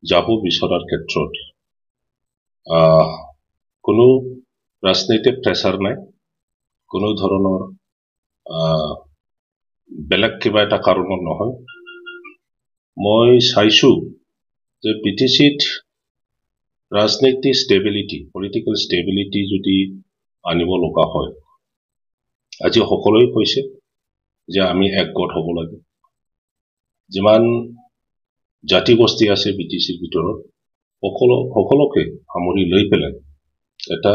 যাব বিচৰাৰ ক্ষেত্ৰত কোনো ৰাজনৈতিক প্ৰেছাৰ নাই, কোনো ধৰণৰ বেলেগ কিবা এটা কাৰণত নহয়। মই চাইছো যে BTCত ৰাজনৈতিক ষ্টেবিলিটি, পলিটিকেল ষ্টেবিলিটি যদি আনিব লগা হয়, আজি সকলোৱে কৈছে যে আমি একগোট হ'ব লাগে। যিমান জাতি গোষ্ঠী আছে BTCৰ ভিতৰত সকলোকে সামৰি লৈ পেলাই এটা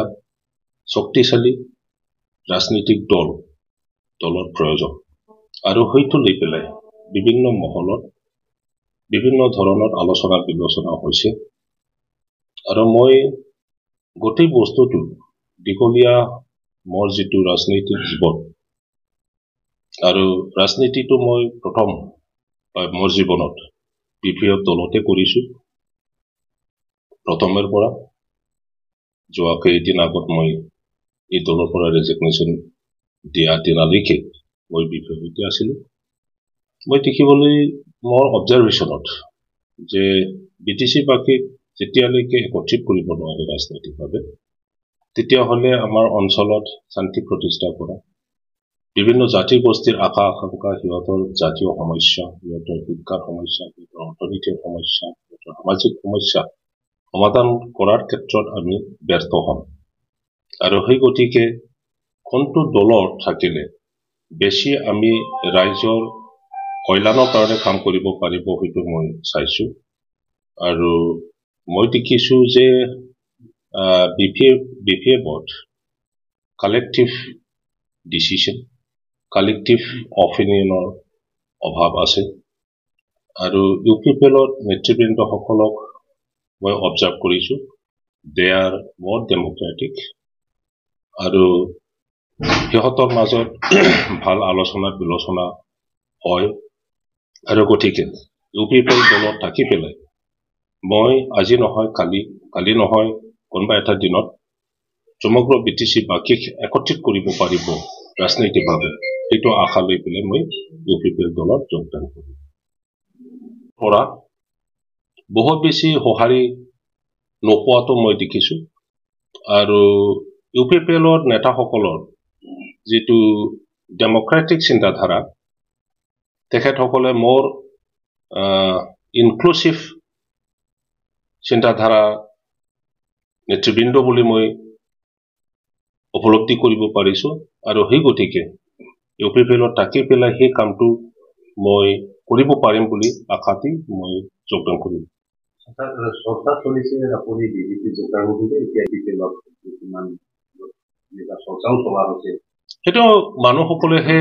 শক্তিশালী ৰাজনৈতিক দলৰ প্ৰয়োজন। আৰু হয়তো লৈ পেলাই বিভিন্ন মহলত বিভিন্ন ধৰণৰ আলোচনা বিলোচনা হৈছে। আৰু মই গোটেই বস্তুটো দীঘলীয়া মোৰ যিটো ৰাজনৈতিক জীৱন আৰু ৰাজনীতিটো মই প্ৰথম মোৰ জীৱনত BPF দলতে কৰিছো। প্ৰথমৰ পৰা যোৱা কেইদিন আগত মই এই দলৰ পৰা ৰেজিগনেশ্যন দিয়া দিনালৈকে মই BPFতে আছিলো। মই দেখিবলৈ মোৰ অবজাৰভেশ্যনত যে BTC বাকীক যেতিয়ালৈকে একত্ৰিত কৰিব নোৱাৰে ৰাজনৈতিকভাৱে, তেতিয়াহ'লে আমাৰ অঞ্চলত শান্তি প্ৰতিষ্ঠা কৰা, বিভিন্ন জাতি গোষ্ঠীৰ আশা আকাংক্ষা, সিহঁতৰ জাতীয় সমস্যা, সিহঁতৰ শিক্ষাৰ সমস্যা, সিহঁতৰ অৰ্থনীতিৰ সমস্যা, সিহঁতৰ সামাজিক সমস্যা সমাধান কৰাৰ ক্ষেত্ৰত আমি ব্যৰ্থ হ'ম। আৰু সেই গতিকে কোনটো দলৰ থাকিলে বেছি আমি ৰাইজৰ কল্যাণৰ কাৰণে কাম কৰিব পাৰিব, সেইটো মই চাইছো। আৰু মই দেখিছো যে BPFত কালেক্টিভ ডিচিশ্যন, কালেক্টিভ অপিনিয়নৰ অভাৱ আছে। আৰু UPPLত নেতৃবৃন্দসকলক মই অবজাৰ্ভ কৰিছো, দে আৰ মোৰ ডেমক্ৰেটিক। আৰু সিহঁতৰ মাজত ভাল আলোচনা বিলোচনা হয়। আৰু গতিকে UPPL দলত থাকি পেলাই মই আজি নহয় কালি নহয় কোনোবা এটা দিনত সমগ্ৰ BTC বাকীক একত্ৰিত কৰিব পাৰিব ৰাজনৈতিকভাৱে, সেইটো আশা লৈ পেলাই মই UPPL দলত যোগদান কৰিম। পৰা বহুত বেছি সঁহাৰি নোপোৱাটো মই দেখিছো। আৰু UPPLৰ নেতাসকলৰ যিটো ডেমক্ৰেটিক চিন্তাধাৰা, তেখেতসকলে মোৰ ইনক্লুচিভ চিন্তাধাৰা নেতৃবৃন্দ বুলি মই উপলব্ধি কৰিব পাৰিছো। আৰু সেই গতিকে UPPLত থাকি পেলাই সেই কামটো মই কৰিব পাৰিম বুলি আশাতি মই যোগদান কৰিম। চৰ্চা চলিছে আপুনি BJP যোগদান কৰিলে, এতিয়া UPPLত কিমান চৰ্চাও চলা হৈছে। সেইটো মানুহসকলেহে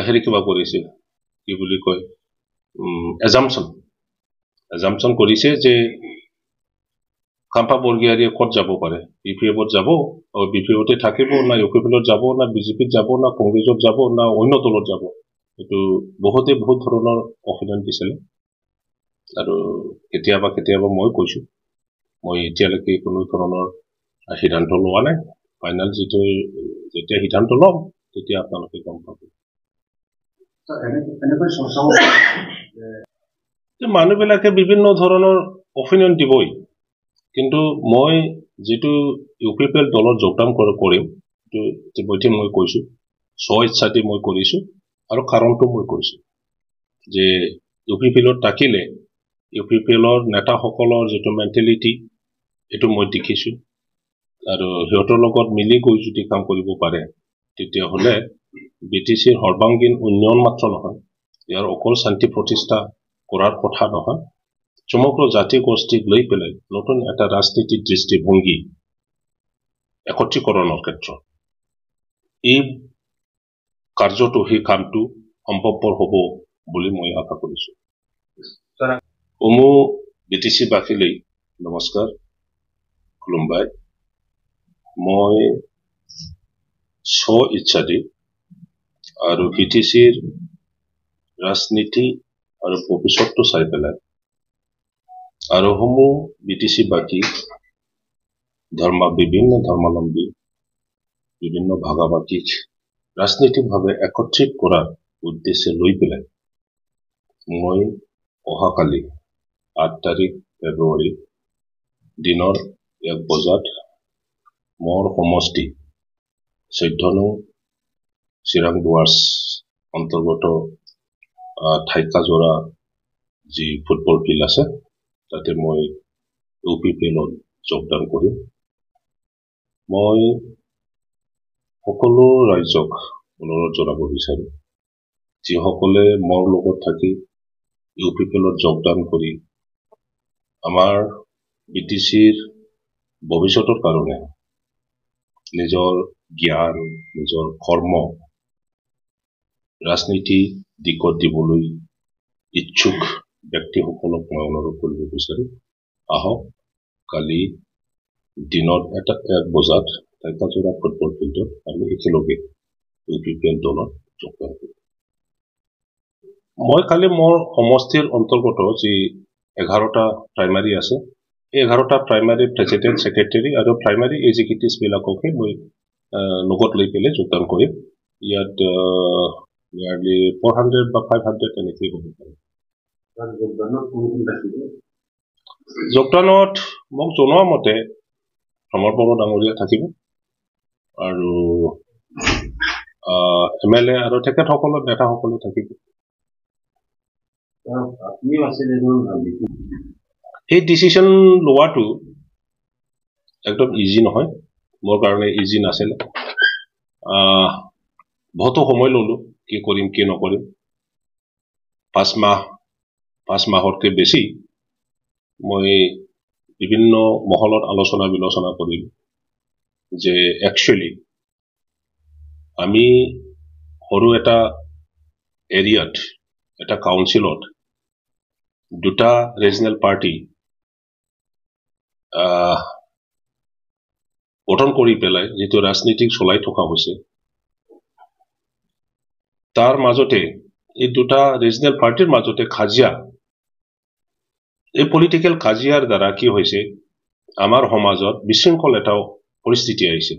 হেৰি কিবা কৰিছে, কি বুলি কয়, এজামচন কৰিছে যে কাম্পা বৰগীয়াৰীয়ে ক'ত যাব পাৰে, BPFত যাব, আৰু BPFতে থাকিব, না UPPLত যাব, না BJPত যাব, না কংগ্ৰেছত যাব, না অন্য দলত যাব। এইটো বহুত ধৰণৰ অপিনিয়ন দিছিলে। আৰু কেতিয়াবা মই কৈছো, মই এতিয়ালৈকে কোনো ধৰণৰ সিদ্ধান্ত লোৱা নাই। ফাইনেল যেতিয়া সিদ্ধান্ত ল'ম তেতিয়া আপোনালোকে গম পাব। মানুহবিলাকে বিভিন্ন ধৰণৰ অপিনিয়ন দিবই, কিন্তু মই যিটো UPPL দলত যোগদান কৰিম, ইতিমধ্যে মই কৈছো, ইচ্ছাতে মই কৰিছো। আৰু কাৰণটো মই কৈছো যে UPPLত থাকিলে UPPLৰ নেতাসকলৰ যিটো মেণ্টেলিটি, এইটো মই দেখিছো। আৰু সিহঁতৰ লগত মিলি গৈ যদি কাম কৰিব পাৰে, তেতিয়াহ'লে BTCৰ সৰ্বাংগীন উন্নয়ন মাত্ৰ নহয়, ইয়াৰ অকল শান্তি প্ৰতিষ্ঠা কৰাৰ কথা নহয়, সমগ্ৰ জাতি গোষ্ঠীক লৈ পেলাই নতুন এটা ৰাজনীতিক দৃষ্টিভংগী একত্ৰীকৰণৰ ক্ষেত্ৰত এই কাৰ্যটো, সেই কামটো সম্ভৱপৰ হ'ব বুলি মই আশা কৰিছো। BTC বাসীলৈ নমস্কাৰ, খুলুমবাই। মই ইচ্ছাদি আৰু BTCৰ ৰাজনীতি আৰু ভৱিষ্যতটো চাই পেলাই আৰু BTC বাকী বিভিন্ন ধৰ্মাৱলম্বী, বিভিন্ন ভাগাভাগীক ৰাজনৈতিকভাৱে একত্ৰিত কৰাৰ উদ্দেশ্যে লৈ পেলাই মই অহাকালি 8 তাৰিখ ফেব্ৰুৱাৰী দিনৰ 1 বজাত মোৰ সমষ্টি 14 নং চিৰাং ডুৱাৰ্ছ অন্তৰ্গত ঠাইকাজোৰা যি ফুটবল ফিল্ড আছে তাতে মই UPPL-ত যোগদান কৰিম। মই সকলো ৰাইজক অনুৰোধ জনাব বিচাৰিম যিসকলে মোৰ লগত থাকি UPPL-ত যোগদান কৰি আমাৰ BTCৰ ভৱিষ্যতৰ কাৰণে নিজৰ জ্ঞান নিজৰ কৰ্ম ৰাজনীতি দিশত দিবলৈ ইচ্ছুক ব্যক্তিসকলক মই অনুৰোধ কৰিব বিচাৰিম আহক কালি দিনত 1 বজাত ঠাইকাজোৰা ফুটবল ফিল্ডত আমি একেলগে UPPL দলত যোগদান কৰিম। মই কালি মোৰ সমষ্টিৰ অন্তৰ্গত যি 11টা প্ৰাইমাৰী আছে এই 11টা প্ৰাইমাৰী প্ৰেচিডেণ্ট ছেক্ৰেটাৰী আৰু প্ৰাইমাৰী এক্সিকিউটিভছ বিলাককে মই লগত লৈ পেলাই যোগদান কৰিম। ইয়াত নিয়াৰলি 400 বা 500 এনেকৈ হ'ব পাৰে। যোগদানত মোক জনোৱা মতে প্ৰমোদ বড়ো ডাঙৰীয়া থাকিব আৰু MLA আৰু তেখেতসকলৰ নেতাসকলে থাকিব। এই ডিচিশ্যন লোৱাটো একদম ইজি নহয়, মোৰ কাৰণে ইজি নাছিলে। বহুতো সময় ললো কি কৰিম কি নকৰিম। 5 মাহতকৈ বেছি মই বিভিন্ন মহলত আলোচনা বিলোচনা কৰিম যে একচুৱেলি আমি সৰু এটা এৰিয়াত এটা কাউন্সিলত দুটা ৰিজনেল পাৰ্টি গঠন কৰি পেলাই যিটো ৰাজনীতিক চলাই থকা হৈছে তাৰ মাজতে এই দুটা ৰিজনেল পাৰ্টিৰ মাজতে কাজিয়া, এই পলিটিকেল কাজিয়াৰ দ্বাৰা কি হৈছে আমাৰ সমাজত বিশৃংখল এটা পৰিস্থিতি আহিছে।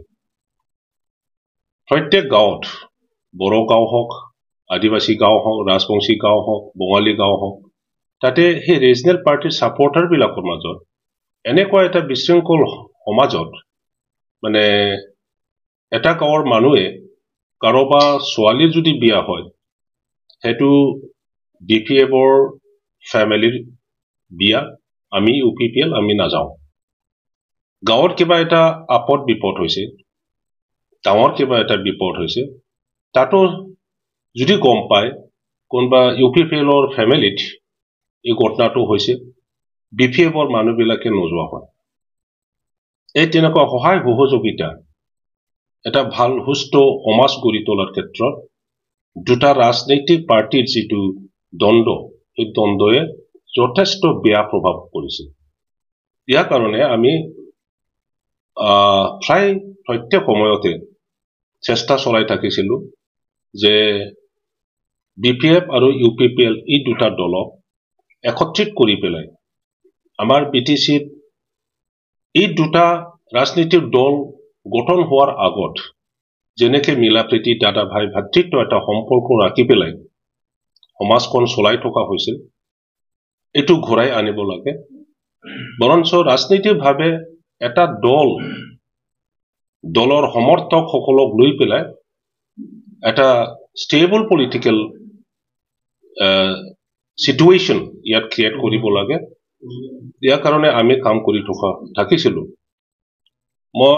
প্ৰত্যেক গাঁৱত বড়ো গাঁও হওক আদিবাসী গাঁও হওক ৰাজবংশী গাঁও হওক বঙালী গাঁও হওক তাতে সেই ৰিজনেল পাৰ্টিৰ ছাপৰ্টাৰ বিলাকৰ মাজত এনেকুৱা এটা বিশৃংখল সমাজত মানে এটা গাঁৱৰ মানুহে কাৰোবাৰ ছোৱালীৰ যদি বিয়া হয় সেইটো DPF-ৰ ফেমিলিৰ বিয়া, আমি UPPL আমি নাযাওঁ। গাঁৱত কিবা এটা আপদ বিপদ হৈছে, ডাঙৰ কিবা এটা বিপদ হৈছে, তাতো যদি গম পায় কোনোবা UPPL-ৰ ফেমিলিত এই ঘটনাটো হৈছে BPF-ৰ মানুহবিলাকে নোযোৱা হয়। এই তেনেকুৱা সহায় সহযোগিতা এটা ভাল সুস্থ সমাজ গঢ়ি তোলাৰ ক্ষেত্ৰত দুটা ৰাজনৈতিক পাৰ্টিৰ যিটো দ্বন্দ্ব এই দ্বন্দ্বয়ে যথেষ্ট বেয়া প্ৰভাৱ পৰিছে। ইয়াৰ কাৰণে আমি প্ৰায় প্ৰত্যেক সময়তে চেষ্টা চলাই থাকিছিলো যে BPF আৰু UPPL এই দুটা দলক একত্ৰিত কৰি পেলাই আমাৰ BTCত এই দুটা ৰাজনীতিক দল গঠন হোৱাৰ আগত যেনেকে মিলাপ্ৰীতি দাদা ভাই ভাতৃত্ব এটা সম্পৰ্ক ৰাখি পেলাই সমাজখন চলাই থকা হৈছিল এইটো ঘূৰাই আনিব লাগে। বৰঞ্চ ৰাজনৈতিকভাৱে এটা দলৰ সমৰ্থকসকলক লৈ পেলাই এটা ষ্টেবল পলিটিকেল সিচুৱেশ্যন ইয়াত ক্ৰিয়েট কৰিব লাগে। ইয়াৰ কাৰণে আমি কাম কৰি থাকিছিলো। মই